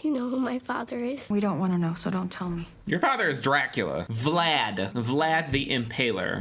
Do you know who my father is? We don't want to know, so don't tell me. Your father is Dracula. Vlad the Impaler.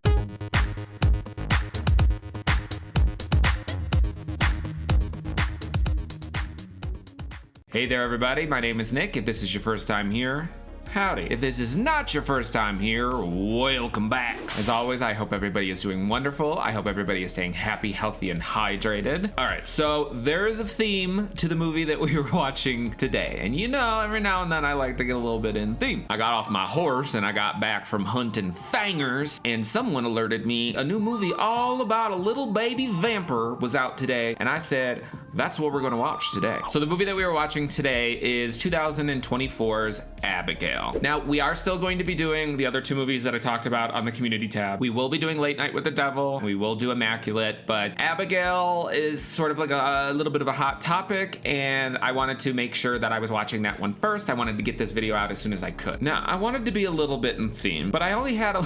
Hey there, everybody. My name is Nick. If this is your first time here, howdy. If this is not your first time here, welcome back. As always, I hope everybody is doing wonderful. I hope everybody is staying happy, healthy, and hydrated. All right, so there is a theme to the movie that we were watching today. And you know, every now and then I like to get a little bit in theme. I got off my horse and I got back from hunting fangers, and someone alerted me a new movie all about a little baby vampire was out today. And I said, that's what we're gonna watch today. So the movie that we were watching today is 2024's Abigail. Now, we are still going to be doing the other two movies that I talked about on the community tab. We will be doing Late Night with the Devil. We will do Immaculate, but Abigail is sort of like a little bit of a hot topic, and I wanted to make sure that I was watching that one first. I wanted to get this video out as soon as I could. Now, I wanted to be a little bit in theme, but I only had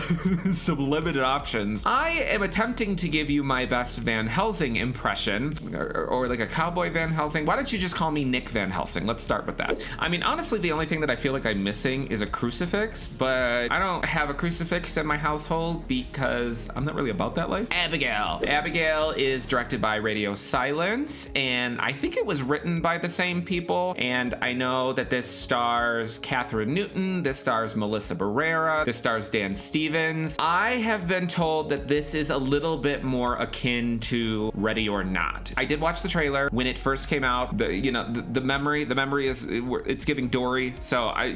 some limited options. I am attempting to give you my best Van Helsing impression, or like a cowboy Van Helsing. Why don't you just call me Nick Van Helsing? Let's start with that. I mean, honestly, the only thing that I feel like I'm missing is a crucifix, but I don't have a crucifix in my household because I'm not really about that life. Abigail. Abigail is directed by Radio Silence, and I think it was written by the same people. And I know that this stars Catherine Newton, this stars Melissa Barrera, this stars Dan Stevens. I have been told that this is a little bit more akin to Ready or Not. I did watch the trailer when it first came out. The memory is, it's giving Dory, so I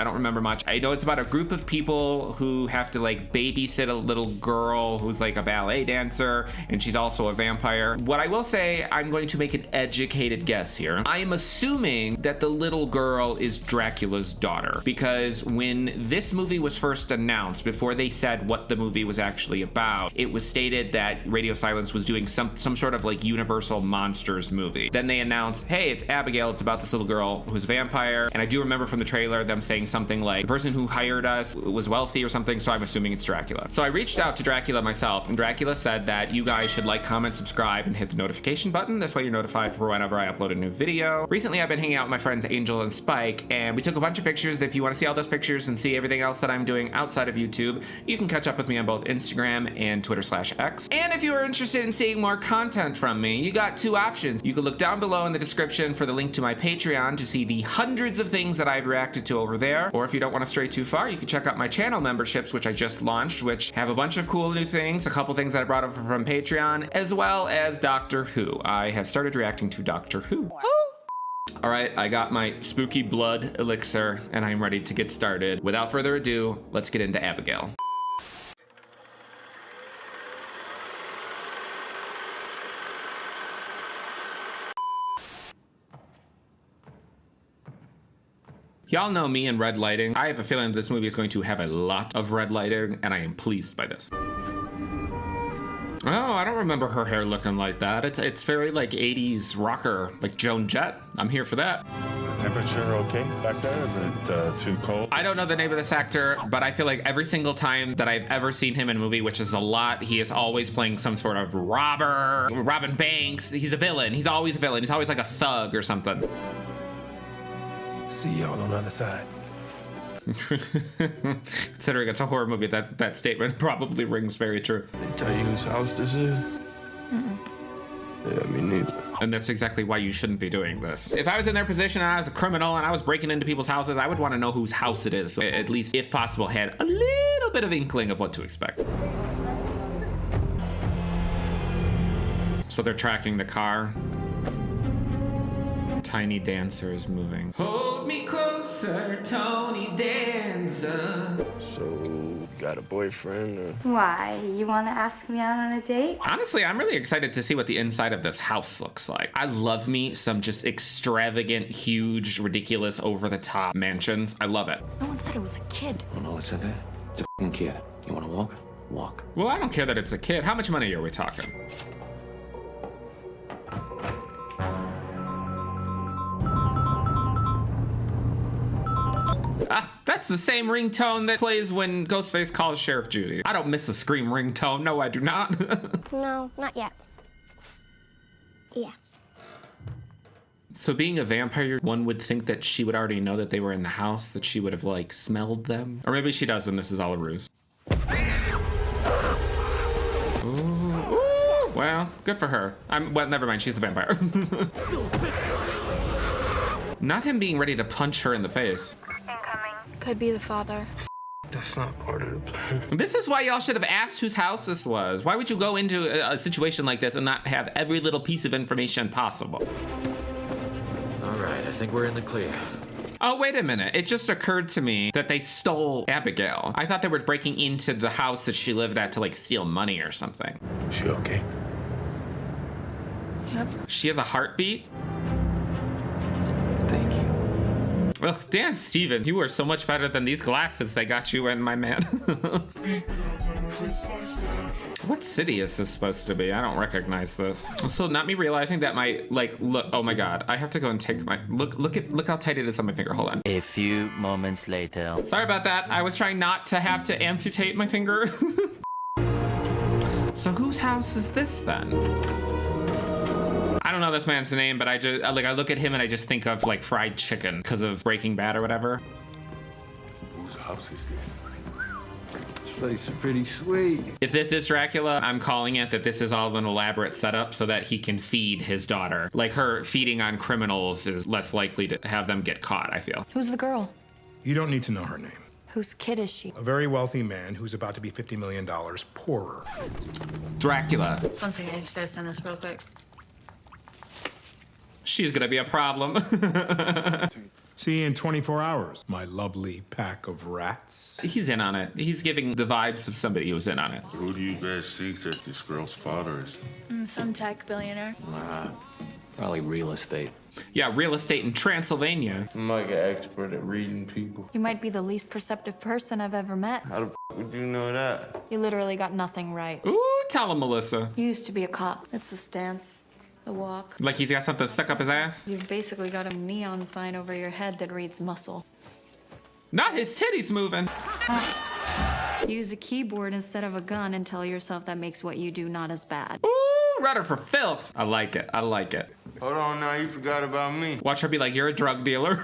don't remember much. I know it's about a group of people who have to like babysit a little girl who's like a ballet dancer, and she's also a vampire. What I will say, I'm going to make an educated guess here. I am assuming that the little girl is Dracula's daughter, because when this movie was first announced, before they said what the movie was actually about, it was stated that Radio Silence was doing some sort of like Universal Monsters movie. Then they announced, hey, it's Abigail. It's about this little girl who's a vampire. And I do remember from the trailer them saying something like, the person who hired us was wealthy or something, so I'm assuming it's Dracula. So I reached out to Dracula myself, and Dracula said that you guys should like, comment, subscribe, and hit the notification button. This way you're notified for whenever I upload a new video. Recently, I've been hanging out with my friends Angel and Spike, and we took a bunch of pictures. If you want to see all those pictures and see everything else that I'm doing outside of YouTube, you can catch up with me on both Instagram and Twitter/X. And if you are interested in seeing more content from me, you got two options. You can look down below in the description for the link to my Patreon to see the hundreds of things that I've reacted to over there. Or if you don't want to stray too far, you can check out my channel memberships, which I just launched, which have a bunch of cool new things, a couple things that I brought over from Patreon, as well as Doctor Who. I have started reacting to Doctor Who. All right, I got my spooky blood elixir, and I'm ready to get started. Without further ado, let's get into Abigail. Y'all know me and red lighting. I have a feeling this movie is going to have a lot of red lighting, and I am pleased by this. Oh, I don't remember her hair looking like that. It's very like 80s rocker, like Joan Jett. I'm here for that. Temperature okay back there? Is it too cold? I don't know the name of this actor, but I feel like every single time that I've ever seen him in a movie, which is a lot, he is always playing some sort of robber, robbing banks. He's a villain. He's always a villain. He's always like a thug or something. See y'all on the other side. Considering it's a horror movie, that statement probably rings very true. They tell you whose house this is? Yeah, me neither. And that's exactly why you shouldn't be doing this. If I was in their position and I was a criminal and I was breaking into people's houses, I would want to know whose house it is. So at least, if possible, had a little bit of inkling of what to expect. So they're tracking the car. Tiny Dancer is moving. Hold me closer, Tony Dancer. So, you got a boyfriend? Or? Why? You want to ask me out on a date? Honestly, I'm really excited to see what the inside of this house looks like. I love me some just extravagant, huge, ridiculous, over-the-top mansions. I love it. No one said it was a kid. Oh, no, it's a kid. It's a f***ing kid. You wanna walk? Walk. Well, I don't care that it's a kid. How much money are we talking? That's the same ringtone that plays when Ghostface calls Sheriff Judy. I don't miss a Scream ringtone. No, I do not. No, not yet. Yeah. So being a vampire, one would think that she would already know that they were in the house, that she would have like smelled them. Or maybe she does and this is all a ruse. Ooh, ooh, well, good for her. Well, never mind, she's the vampire. Not him being ready to punch her in the face. Could be the father. That's not part of the plan. This is why y'all should have asked whose house this was. Why would you go into a situation like this and not have every little piece of information possible? All right, I think we're in the clear. Oh, wait a minute. It just occurred to me that they stole Abigail. I thought they were breaking into the house that she lived at to like steal money or something. She okay? Yep. She has a heartbeat? Thank you. Ugh, damn, Steven, you are so much better than these glasses they got you in, my man. What city is this supposed to be? I don't recognize this. Also, not me realizing that my, like, look, oh my God. I have to go and take my, look how tight it is on my finger. Hold on. A few moments later. Sorry about that. I was trying not to have to amputate my finger. So whose house is this then? I don't know this man's name, but I look at him and I just think of like fried chicken because of Breaking Bad or whatever. Whose house is this? This place is pretty sweet. If this is Dracula, I'm calling it that this is all an elaborate setup so that he can feed his daughter. Like her feeding on criminals is less likely to have them get caught, I feel. Who's the girl? You don't need to know her name. Whose kid is she? A very wealthy man who's about to be $50 million poorer. Dracula. One second, I just gotta send this real quick. She's gonna be a problem. See you in 24 hours, my lovely pack of rats. He's in on it. He's giving the vibes of somebody who's in on it. Who do you guys think that this girl's father is? Some tech billionaire. Probably real estate. Yeah, real estate in Transylvania. I'm like an expert at reading people. You might be the least perceptive person I've ever met. How the would you know that? You literally got nothing right. Ooh, tell him, Melissa. You used to be a cop. It's the stance, the walk. Like he's got something stuck up his ass? You've basically got a neon sign over your head that reads muscle. Not his titties moving. Use a keyboard instead of a gun and tell yourself that makes what you do not as bad. Ooh, rudder for filth. I like it. I like it. Hold on now, you forgot about me. Watch her be like, you're a drug dealer.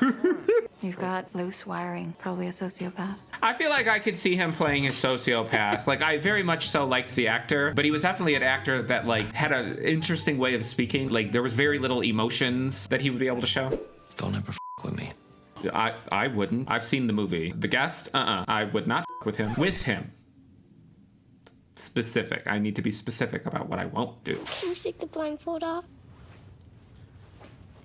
You've got loose wiring, probably a sociopath. I feel like I could see him playing his sociopath. Like, I very much so liked the actor, but he was definitely an actor that, like, had an interesting way of speaking. Like, there was very little emotions that he would be able to show. Don't ever with me. I wouldn't. I've seen the movie. The Guest, I would not with him. With him. Specific. I need to be specific about what I won't do. Can you take the blindfold off?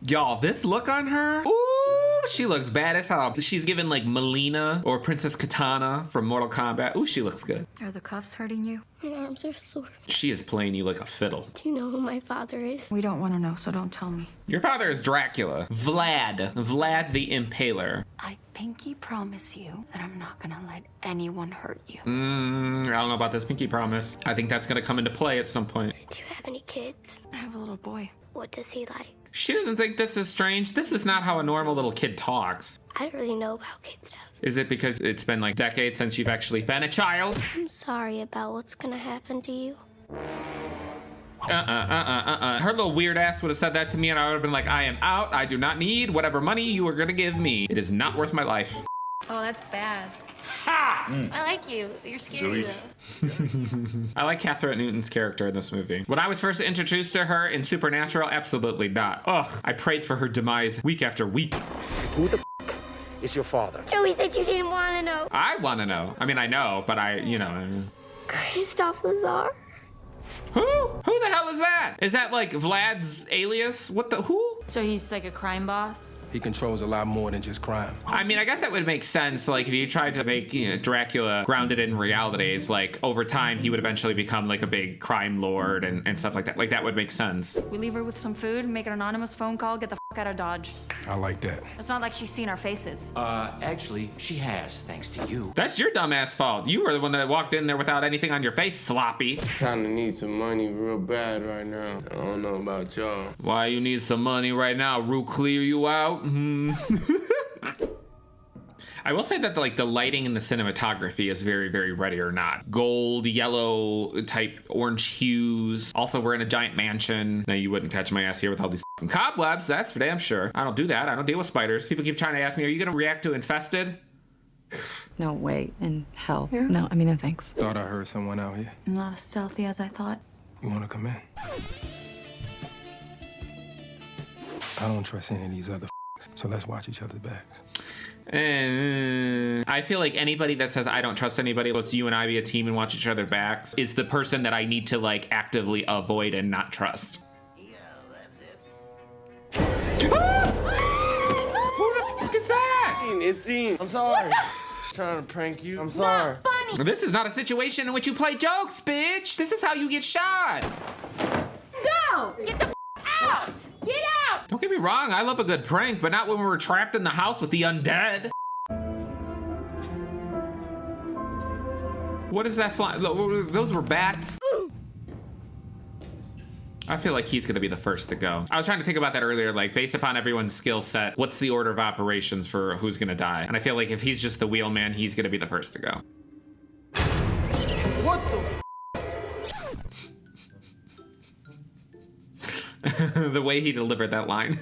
Y'all, this look on her, ooh, she looks bad as hell. She's given like Melina or Princess Katana from Mortal Kombat. Ooh, she looks good. Are the cuffs hurting you? My arms are sore. She is playing you like a fiddle. Do you know who my father is? We don't want to know, so don't tell me. Your father is Dracula. Vlad the Impaler. I pinky promise you that I'm not gonna let anyone hurt you. I don't know about this pinky promise. I think that's gonna come into play at some point. Do you have any kids? I have a little boy. What does he like? She doesn't think this is strange. This is not how a normal little kid talks. I don't really know about kid stuff. Is it because it's been like decades since you've actually been a child? I'm sorry about what's gonna happen to you. Her little weird ass would have said that to me and I would have been like, I am out. I do not need whatever money you are gonna give me. It is not worth my life. Oh, that's bad. I like you. You're scary though. I like Catherine Newton's character in this movie. When I was first introduced to her in Supernatural, absolutely not. Ugh, I prayed for her demise week after week. Who the is your father? Joey said you didn't want to know. I want to know. I mean, I know, but Christoph Lazar. Who? Who the hell is that? Is that like Vlad's alias? What the, who? So he's like a crime boss? He controls a lot more than just crime. I mean, I guess that would make sense. Like, if you tried to make Dracula grounded in realities, like, over time, he would eventually become, like, a big crime lord and stuff like that. Like, that would make sense. We leave her with some food, make an anonymous phone call, get the out of Dodge. I like that. It's not like she's seen our faces. Actually, she has, thanks to you. That's your dumbass fault. You were the one that walked in there without anything on your face, sloppy. Kinda need some money real bad right now. I don't know about y'all. Why you need some money right now? Rue clear you out? I will say that the lighting and the cinematography is very, very Ready or Not. Gold, yellow type, orange hues. Also, we're in a giant mansion. Now, you wouldn't catch my ass here with all these cobwebs, that's for damn sure. I don't do that. I don't deal with spiders. People keep trying to ask me, are you gonna react to infested? No way in hell. Yeah. No, I mean, no thanks. Thought I heard someone out here. Not as stealthy as I thought. You wanna come in? I don't trust any of these other so let's watch each other's backs. I feel like anybody that says I don't trust anybody, let's you and I be a team and watch each other backs, is the person that I need to like actively avoid and not trust. Yeah, that's it. Who the fuck is that? It's Dean. I'm sorry. Trying to prank you. I'm sorry. Funny. This is not a situation in which you play jokes, bitch. This is how you get shot. Go! Get the out! Get out! Don't get me wrong, I love a good prank, but not when we're trapped in the house with the undead. What is that fly? Those were bats. I feel like he's gonna be the first to go. I was trying to think about that earlier, like based upon everyone's skill set, what's the order of operations for who's gonna die? And I feel like if he's just the wheelman, he's gonna be the first to go. What the? The way he delivered that line.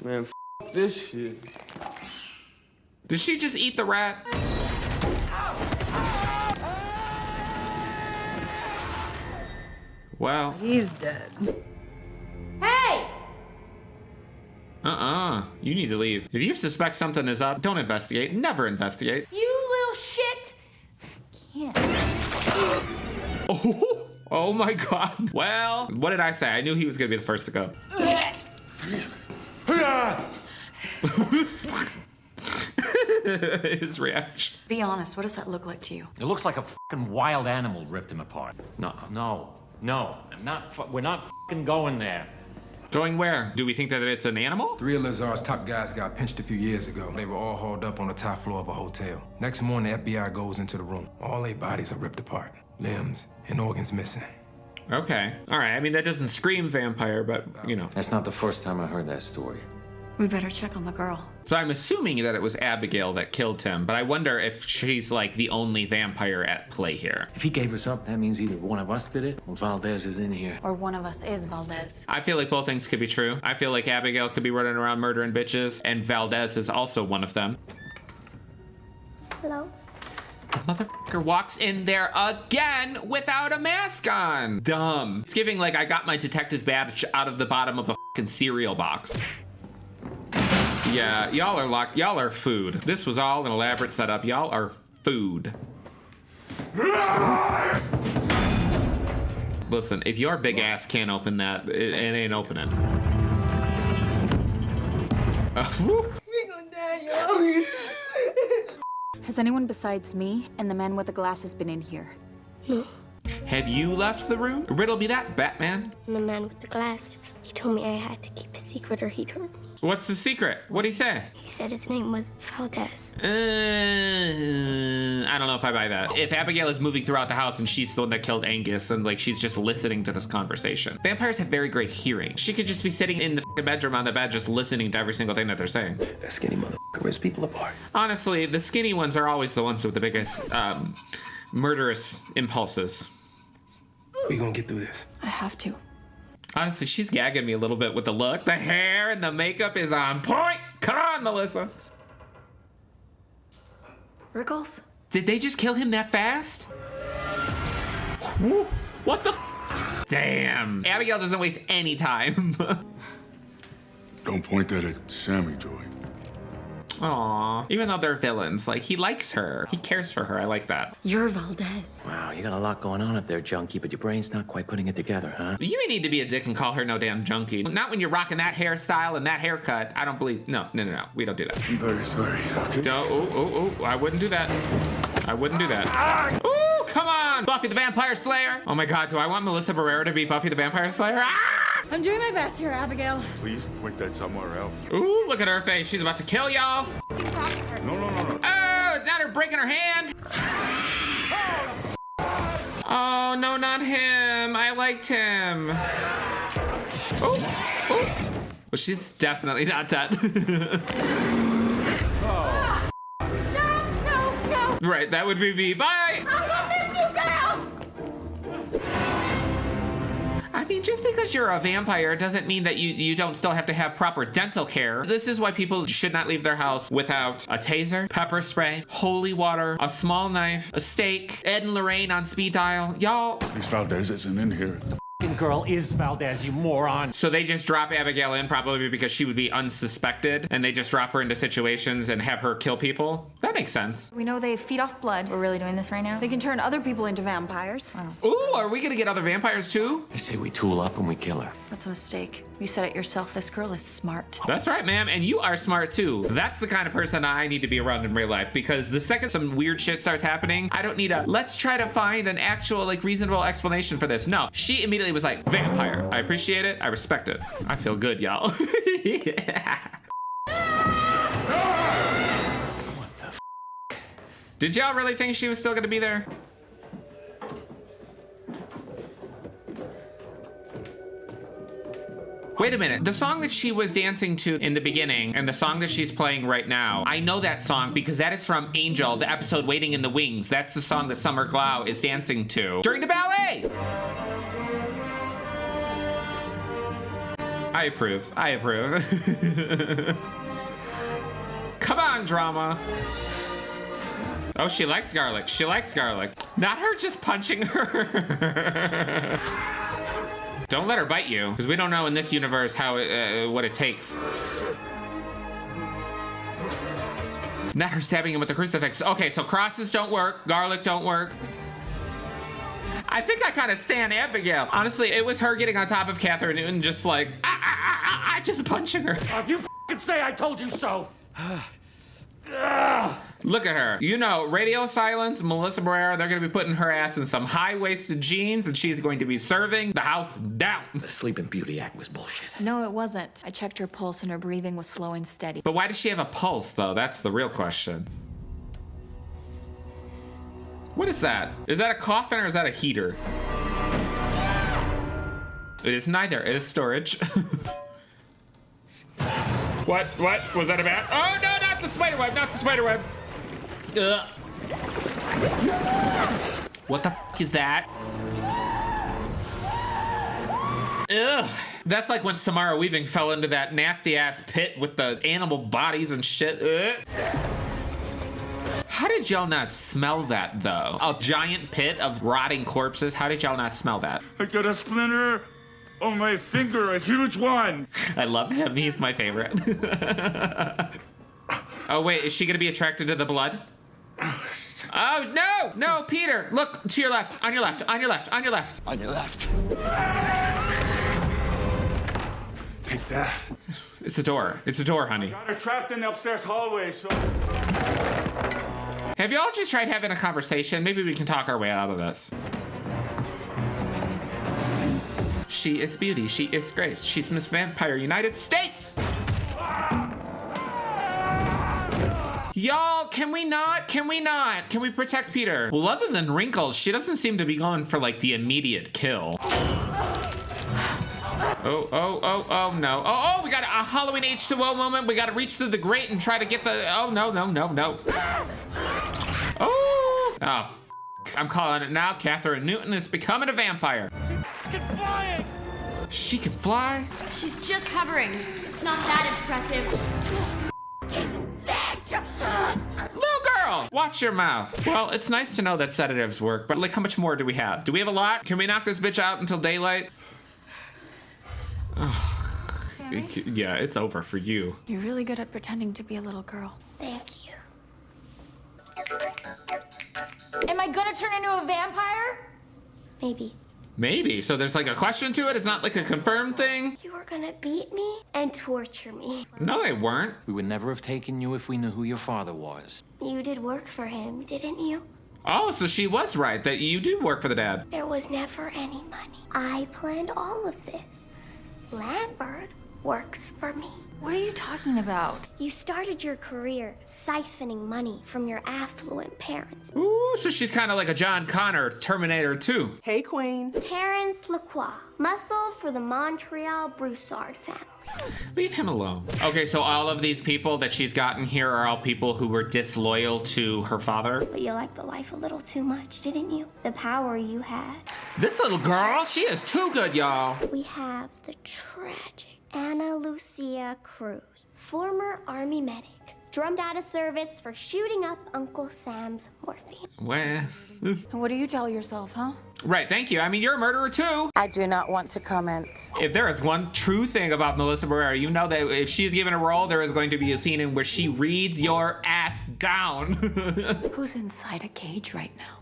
Man, this shit. Did she just eat the rat? Well. He's dead. Hey! You need to leave. If you suspect something is up, don't investigate. Never investigate. You little shit! Can't. Oh my God. Well, what did I say? I knew he was gonna be the first to go. His reaction. Be honest, what does that look like to you? It looks like a fucking wild animal ripped him apart. No. I'm not. We're not fucking going there. Going where? Do we think that it's an animal? 3 of Lazar's top guys got pinched a few years ago. They were all hauled up on the top floor of a hotel. Next morning, the FBI goes into the room. All their bodies are ripped apart. Limbs and organs missing. Okay. All right. I mean, that doesn't scream vampire, but, you know. That's not the first time I heard that story. We better check on the girl. So I'm assuming that it was Abigail that killed him, but I wonder if she's like the only vampire at play here. If he gave us up, that means either one of us did it or Valdez is in here. Or one of us is Valdez. I feel like both things could be true. I feel like Abigail could be running around murdering bitches, and Valdez is also one of them. Hello? The motherfucker walks in there again without a mask on. Dumb. It's giving like I got my detective badge out of the bottom of a fucking cereal box. Yeah, y'all are locked. Y'all are food. This was all an elaborate setup. Y'all are food. Listen, if your big ass can't open that, it ain't opening. Has anyone besides me and the man with the glasses been in here? No. Have you left the room? Riddle me that, Batman. I'm the man with the glasses. He told me I had to keep a secret or he'd hurt me. What's the secret? What'd he say? He said his name was Valdez. I don't know if I buy that. If Abigail is moving throughout the house and she's the one that killed Angus, and like she's just listening to this conversation. Vampires have very great hearing. She could just be sitting in the bedroom on the bed just listening to every single thing that they're saying. That skinny motherfucker rips people apart. Honestly, the skinny ones are always the ones with the biggest murderous impulses. We gonna get through this. I have to. Honestly, she's gagging me a little bit with the look. The hair and the makeup is on point. Come on, Melissa. Rickles? Did they just kill him that fast? Woo. What the Damn. Abigail doesn't waste any time. Don't point that at Sammy, Joy. Aw. Even though they're villains, like, he likes her. He cares for her. I like that. You're Valdez. Wow, you got a lot going on up there, Junkie, but your brain's not quite putting it together, huh? You may need to be a dick and call her no damn junkie. Not when you're rocking that hairstyle and that haircut. I don't believe. No. We don't do that. I'm very sorry. Okay. Don't. I wouldn't do that. I wouldn't do that. Ooh, come on. Buffy the Vampire Slayer. Oh my God, do I want Melissa Barrera to be Buffy the Vampire Slayer? Ah! I'm doing my best here, Abigail. Please point that somewhere else. Ooh, look at her face. She's about to kill y'all. No. Oh, not her breaking her hand. Oh, no, not him. I liked him. Oh. Well, she's definitely not dead. No. Right, that would be me. Bye. I'm gonna miss you, girl! I mean, just because you're a vampire doesn't mean that you don't still have to have proper dental care. This is why people should not leave their house without a taser, pepper spray, holy water, a small knife, a stake, Ed and Lorraine on speed dial. Y'all. Miss Valdez isn't in here. Girl is Valdez, you moron. So they just drop Abigail in probably because she would be unsuspected, and they just drop her into situations and have her kill people. That makes sense. We know they feed off blood. We're really doing this right now? They can turn other people into vampires. Ooh, are we gonna get other vampires too? I say we tool up and we kill her. That's a mistake. You said it yourself. This girl is smart. That's right, ma'am, and you are smart too. That's the kind of person I need to be around in real life, because the second some weird shit starts happening, I don't need a, let's try to find an actual, like, reasonable explanation for this. No, she immediately was like, vampire. I appreciate it. I respect it. I feel good, y'all. Yeah. What the f? Did y'all really think she was still gonna be there? Wait a minute, the song that she was dancing to in the beginning and the song that she's playing right now, I know that song because that is from Angel, the episode Waiting in the Wings. That's the song that Summer Glau is dancing to during the ballet. I approve, I approve. Come on, drama. Oh, she likes garlic, she likes garlic. Not her just punching her. Don't let her bite you, because we don't know in this universe how what it takes. Not her stabbing him with the crucifix. Okay, so crosses don't work, garlic don't work. I think I kind of stand Abigail. Honestly, it was her getting on top of Catherine Newton, just like, just punching her. If you f***ing say I told you so. Look at her. You know, radio silence, Melissa Barrera, they're gonna be putting her ass in some high-waisted jeans and she's going to be serving the house down. The Sleeping Beauty act was bullshit. No, it wasn't. I checked her pulse and her breathing was slow and steady. But why does she have a pulse, though? That's the real question. What is that? Is that a coffin or is that a heater? It is neither. It is storage. What? What? Was that a bat? Oh, no, not the spider web, not the spider web. Ugh. What the f is that? Ugh. That's like when Samara Weaving fell into that nasty ass pit with the animal bodies and shit. Ugh. How did y'all not smell that, though? A giant pit of rotting corpses. How did y'all not smell that? I got a splinter on my finger, a huge one. I love him. He's my favorite. Oh, wait. Is she going to be attracted to the blood? Oh, no. No, Peter. Look to your left. On your left. On your left. On your left. On your left. Take that. It's a door. It's a door, honey. Got her trapped in the upstairs hallway, so... Have y'all just tried having a conversation? Maybe we can talk our way out of this. She is beauty. She is grace. She's Miss Vampire United States. Y'all, can we not? Can we not? Can we protect Peter? Well, other than wrinkles, she doesn't seem to be going for like the immediate kill. Oh, oh, oh, oh, no. Oh, oh, we got a Halloween H2O moment. We got to reach through the grate and try to get the, oh, no, no, no, no. Oh, oh, I'm calling it now. Catherine Newton is becoming a vampire. She's flying! She can fly? She's just hovering. It's not that impressive. Little girl, watch your mouth. Well, it's nice to know that sedatives work, but like how much more do we have? Do we have a lot? Can we knock this bitch out until daylight? Oh, yeah, it's over for you. You're really good at pretending to be a little girl. Thank you. Am I gonna turn into a vampire? Maybe. Maybe. So there's like a question to it? It's not like a confirmed thing? You were gonna beat me and torture me. No, they weren't. We would never have taken you if we knew who your father was. You did work for him, didn't you? Oh, so she was right, that you do work for the dad. There was never any money. I planned all of this. Lambert works for me. What are you talking about? You started your career siphoning money from your affluent parents. Ooh, so she's kind of like a John Connor, Terminator 2. Hey, Queen. Terrence Lacroix, muscle for the Montreal Broussard family. Leave him alone. Okay, so all of these people that she's gotten here are all people who were disloyal to her father. But you liked the life a little too much, didn't you? The power you had. This little girl, she is too good, y'all. We have the tragic Ana Lucia Cruz, former Army medic, drummed out of service for shooting up Uncle Sam's morphine. Well, What do you tell yourself, huh? right, thank you. I mean, you're a murderer too. I do not want to comment. If there is one true thing about Melissa Barrera, you know that if she's given a role, there is going to be a scene in where she reads your ass down. Who's inside a cage right now?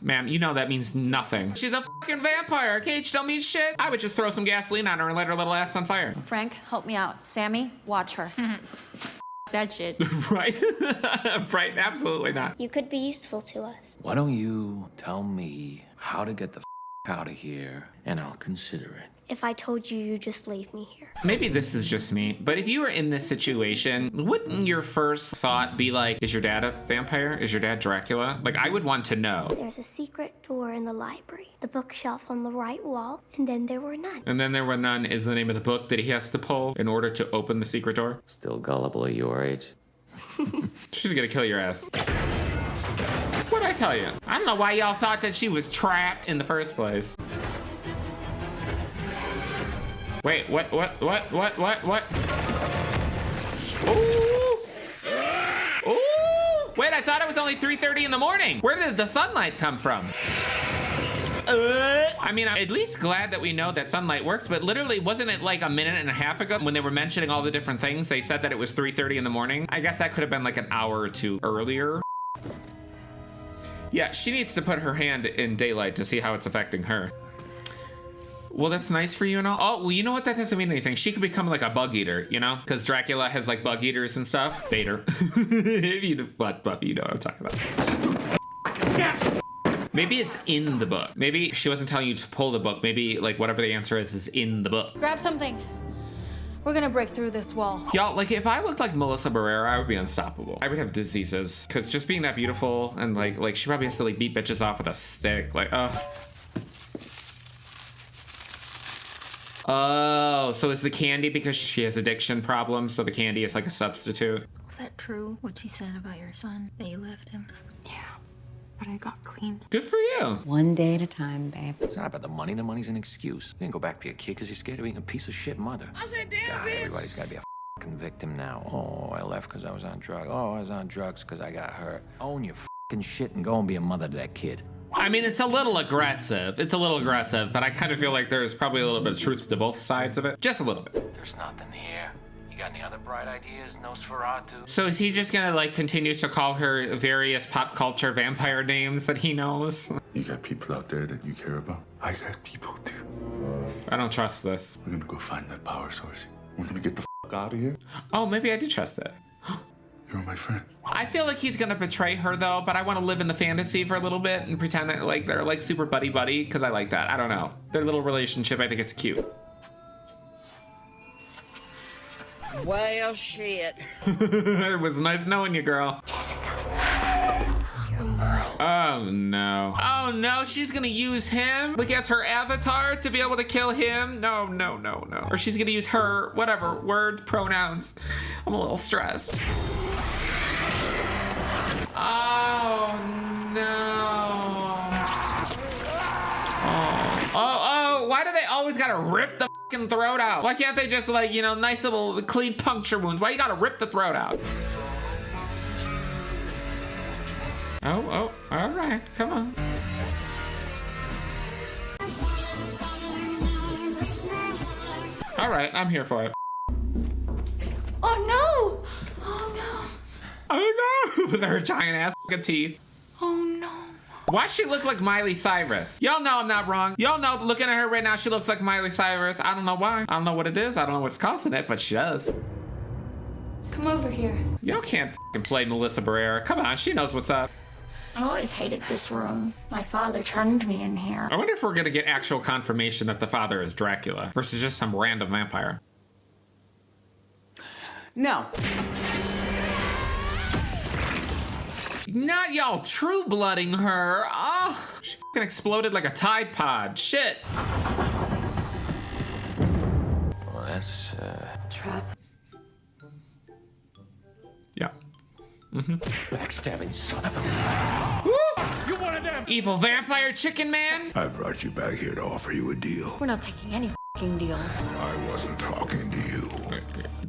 Ma'am, you know that means nothing. She's a fucking vampire. A cage don't mean shit. I would just throw some gasoline on her and light her little ass on fire. Frank, help me out. Sammy, watch her. That shit. Right? Right, absolutely not. You could be useful to us. Why don't you tell me how to get the out of here, and I'll consider it. If I told you, you'd just leave me here. Maybe this is just me, but if you were in this situation, wouldn't your first thought be like, is your dad a vampire? Is your dad Dracula? Like, I would want to know. There's a secret door in the library, the bookshelf on the right wall, and then there were none. And then there were none is the name of the book that he has to pull in order to open the secret door. Still gullible at your age? She's gonna kill your ass. What'd I tell you? I don't know why y'all thought that she was trapped in the first place. Wait, what? Ooh! Ooh! Wait, I thought it was only 3:30 in the morning. Where did the sunlight come from? I mean, I'm at least glad that we know that sunlight works, but literally, wasn't it like a minute and a half ago when they were mentioning all the different things, they said that it was 3:30 in the morning? I guess that could have been like an hour or two earlier. Yeah, she needs to put her hand in daylight to see how it's affecting her. Well, that's nice for you and all. Oh, well, you know what? That doesn't mean anything. She could become like a bug eater, you know? Because Dracula has like bug eaters and stuff. Vader. If you know what, Buffy, you know what I'm talking about. Maybe it's in the book. Maybe she wasn't telling you to pull the book. Maybe like whatever the answer is in the book. Grab something. We're gonna break through this wall. Y'all, like if I looked like Melissa Barrera, I would be unstoppable. I would have diseases. Because just being that beautiful and like she probably has to like beat bitches off with a stick. Like, Oh, so is the candy because she has addiction problems, so the candy is like a substitute? Was that true, what she said about your son? That you left him? Yeah, but I got clean. Good for you. One day at a time, babe. It's not about the money. The money's an excuse. You didn't go back to your kid because you're scared of being a piece of shit mother. I said, damn, bitch. Everybody's got to be a fucking victim now. Oh, I left because I was on drugs. Oh, I was on drugs because I got hurt. Own your fucking shit and go and be a mother to that kid. I mean, it's a little aggressive. It's a little aggressive, but I kind of feel like there's probably a little bit of truth to both sides of it. Just a little bit. There's nothing here. You got any other bright ideas, Nosferatu? So is he just gonna like continue to call her various pop culture vampire names that he knows? You got people out there that you care about? I got people too. I don't trust this. We're gonna go find that power source. We're gonna get the fuck out of here. Oh, maybe I do trust it. You're my friend. I feel like he's gonna betray her though, but I want to live in the fantasy for a little bit and pretend that like they're like super buddy because I like that. I don't know. Their little relationship, I think it's cute. Well, shit. It was nice knowing you, girl. Oh no. Oh no, she's gonna use him like as her avatar to be able to kill him. No. Or she's gonna use her, whatever, words, pronouns. I'm a little stressed. Oh no. Oh, why do they always gotta rip the fucking throat out? Why can't they just like, you know, nice little clean puncture wounds? Why you gotta rip the throat out? Oh, all right, come on. All right, I'm here for it. Oh no! Oh no! Oh no! With her giant ass fucking teeth. Oh no! Why she look like Miley Cyrus? Y'all know I'm not wrong. Y'all know looking at her right now, she looks like Miley Cyrus. I don't know why. I don't know what it is. I don't know what's causing it, but she does. Come over here. Y'all can't fucking play Melissa Barrera. Come on, she knows what's up. I always hated this room. My father turned me in here. I wonder if we're gonna get actual confirmation that the father is Dracula versus just some random vampire. No. Not y'all true blooding her. Oh, she fucking exploded like a Tide Pod. Shit. Well, that's crap. Yeah. Backstabbing son of a... You one of them! Evil vampire chicken man? I brought you back here to offer you a deal. We're not taking any f***ing deals. I wasn't talking to you.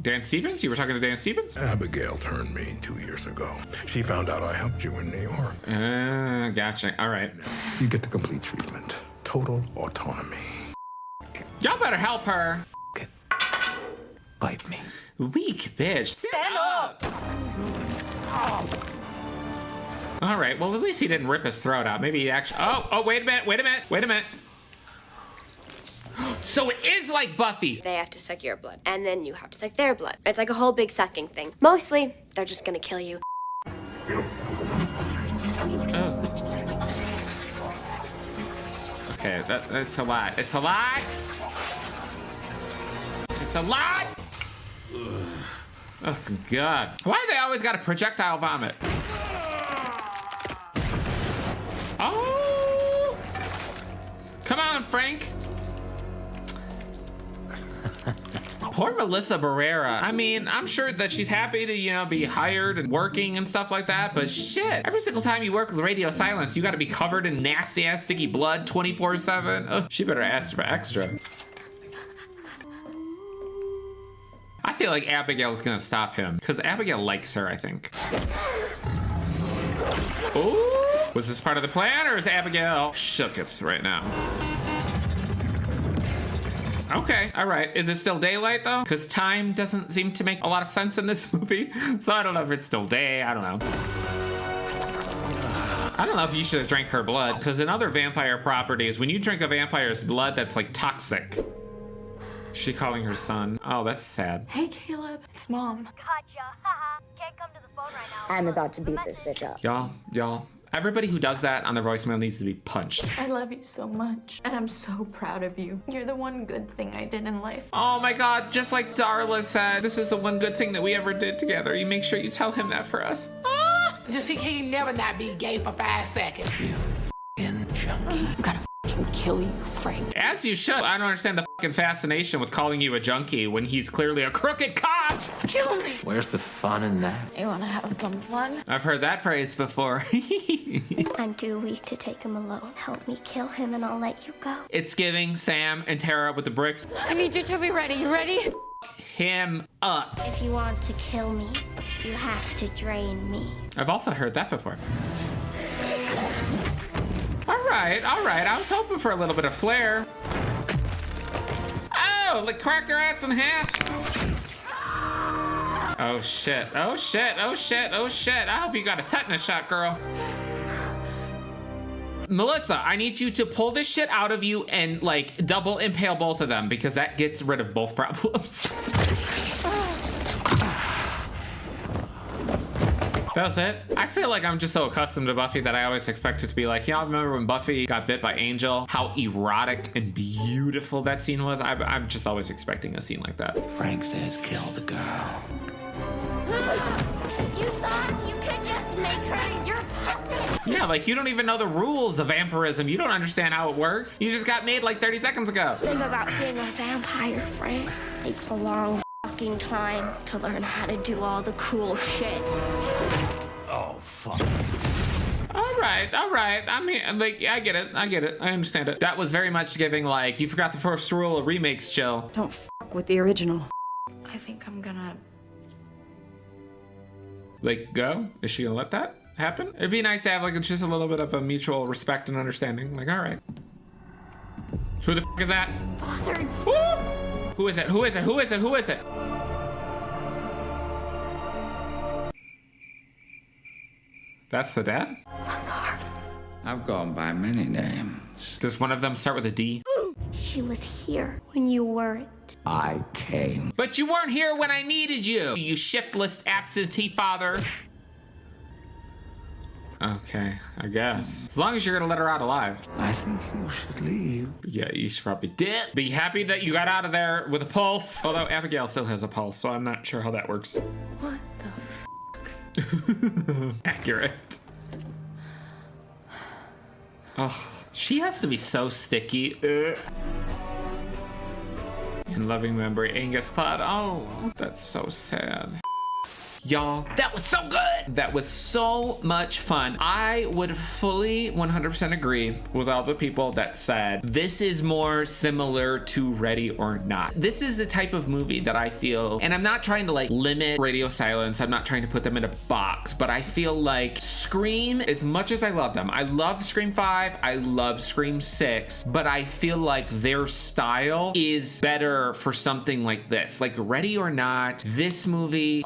Dan Stevens? You were talking to Dan Stevens? Abigail turned me 2 years ago. She found out I helped you in New York. Gotcha. All right. You get the complete treatment. Total autonomy. Y'all better help her. Bite me. Weak bitch. Stand up! All right, well, at least he didn't rip his throat out. Maybe he actually... Oh, wait a minute. So it is like Buffy. They have to suck your blood, and then you have to suck their blood. It's like a whole big sucking thing. Mostly, they're just gonna kill you. Oh. Okay, that's a lot. It's a lot. It's a lot. Oh, God. Why do they always got a projectile vomit? Oh! Come on, Frank. Poor Melissa Barrera. I mean, I'm sure that she's happy to, you know, be hired and working and stuff like that, but shit. Every single time you work with Radio Silence, you gotta be covered in nasty-ass sticky blood 24/7. Ugh, she better ask for extra. I feel like Abigail's gonna stop him, because Abigail likes her, I think. Ooh! Was this part of the plan, or is Abigail shooketh right now? Okay, all right. Is it still daylight, though? Because time doesn't seem to make a lot of sense in this movie. So I don't know if it's still day. I don't know. I don't know if you should have drank her blood, because in other vampire properties, when you drink a vampire's blood, that's like toxic. Is she calling her son? Oh, that's sad. Hey, Caleb. It's Mom. Gotcha. Can't come to the phone right now. I'm about to beat this bitch up. Y'all, everybody who does that on their voicemail needs to be punched. I love you so much, and I'm so proud of you. You're the one good thing I did in life. Oh my God, just like Darla said, this is the one good thing that we ever did together. You make sure you tell him that for us. Just he can't never not be gay for 5 seconds. You f***ing junkie. I'm gonna f***ing kill you, Frank. As you should. I don't understand the fucking fascination with calling you a junkie when he's clearly a crooked cop. Kill me. Where's the fun in that? You wanna have some fun? I've heard that phrase before. I'm too weak to take him alone. Help me kill him and I'll let you go. It's giving Sam and Tara with the bricks. I need you to be ready. You ready? Him up. If you want to kill me, you have to drain me. I've also heard that before. All right. I was hoping for a little bit of flair. Oh, like crack their ass in half. Oh shit. I hope you got a tetanus shot, girl. Melissa, I need you to pull this shit out of you and like double impale both of them, because that gets rid of both problems. That was it. I feel like I'm just so accustomed to Buffy that I always expect it to be like, y'all remember when Buffy got bit by Angel? How erotic and beautiful that scene was? I'm just always expecting a scene like that. Frank says kill the girl. You thought you could just make her your puppet? Yeah, like you don't even know the rules of vampirism. You don't understand how it works. You just got made like 30 seconds ago. Think about being a vampire, Frank. Takes a long fucking time to learn how to do all the cool shit. Oh, fuck. All right. I'm here. Like, yeah, I get it. I understand it. That was very much giving like, you forgot the first rule of remakes, chill. Don't fuck with the original. I think I'm gonna... Like, go? Is she gonna let that happen? It'd be nice to have like just a little bit of a mutual respect and understanding. Like, all right. Who the f is that? Bothered. Who is it? That's the dad? I've gone by many names. Does one of them start with a D? She was here when you weren't. I came. But you weren't here when I needed you, you shiftless absentee father. Okay, I guess. As long as you're gonna let her out alive. I think you should leave. Yeah, you should probably dip. Be happy that you got out of there with a pulse. Although Abigail still has a pulse, so I'm not sure how that works. What the Accurate. Oh, she has to be so sticky. In loving memory, Angus Cloud. Oh, that's so sad. Y'all, that was so good. That was so much fun. I would fully 100% agree with all the people that said this is more similar to Ready or Not. This is the type of movie that I feel, and I'm not trying to like limit Radio Silence, I'm not trying to put them in a box, but I feel like Scream, as much as I love them, I love Scream 5, I love Scream 6, but I feel like their style is better for something like this. Like Ready or Not, this movie,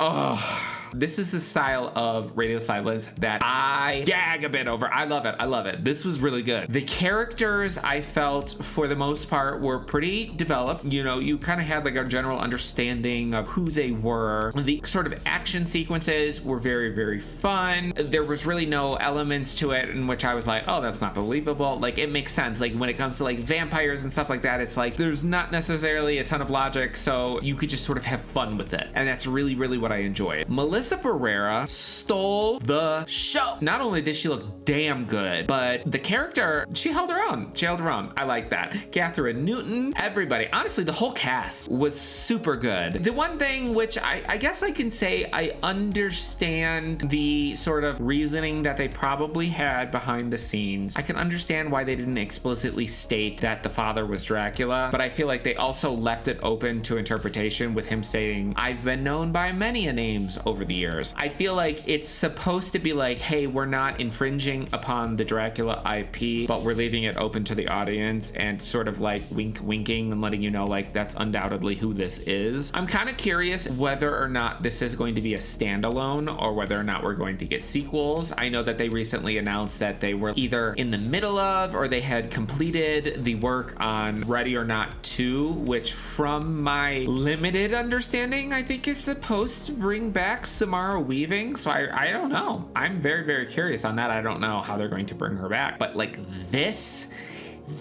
this is the style of Radio Silence that I gag a bit over. I love it. I love it. This was really good. The characters, I felt, for the most part, were pretty developed. You know, you kind of had like a general understanding of who they were. The sort of action sequences were very, very fun. There was really no elements to it in which I was like, oh, that's not believable. Like, it makes sense. Like, when it comes to like vampires and stuff like that, it's like there's not necessarily a ton of logic, so you could just sort of have fun with it. And that's really, really what I enjoyed. Melissa Barrera stole the show. Not only did she look damn good, but the character, she held her own. She held her own. I like that. Catherine Newton, everybody. Honestly, the whole cast was super good. The one thing which I guess I can say I understand the sort of reasoning that they probably had behind the scenes. I can understand why they didn't explicitly state that the father was Dracula, but I feel like they also left it open to interpretation with him saying, I've been known by many a names over the years. I feel like it's supposed to be like, hey, we're not infringing upon the Dracula IP, but we're leaving it open to the audience and sort of like winking and letting you know like that's undoubtedly who this is. I'm kind of curious whether or not this is going to be a standalone or whether or not we're going to get sequels. I know that they recently announced that they were either in the middle of or they had completed the work on Ready or Not 2, which from my limited understanding, I think is supposed to bring back Samara Weaving. So I don't know. I'm very, very curious on that. I don't know how they're going to bring her back, but like this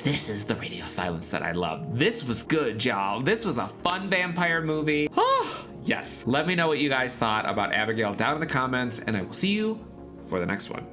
is the Radio Silence that I love. This was good, y'all. This was a fun vampire movie. Yes. Let me know what you guys thought about Abigail down in the comments, and I will see you for the next one.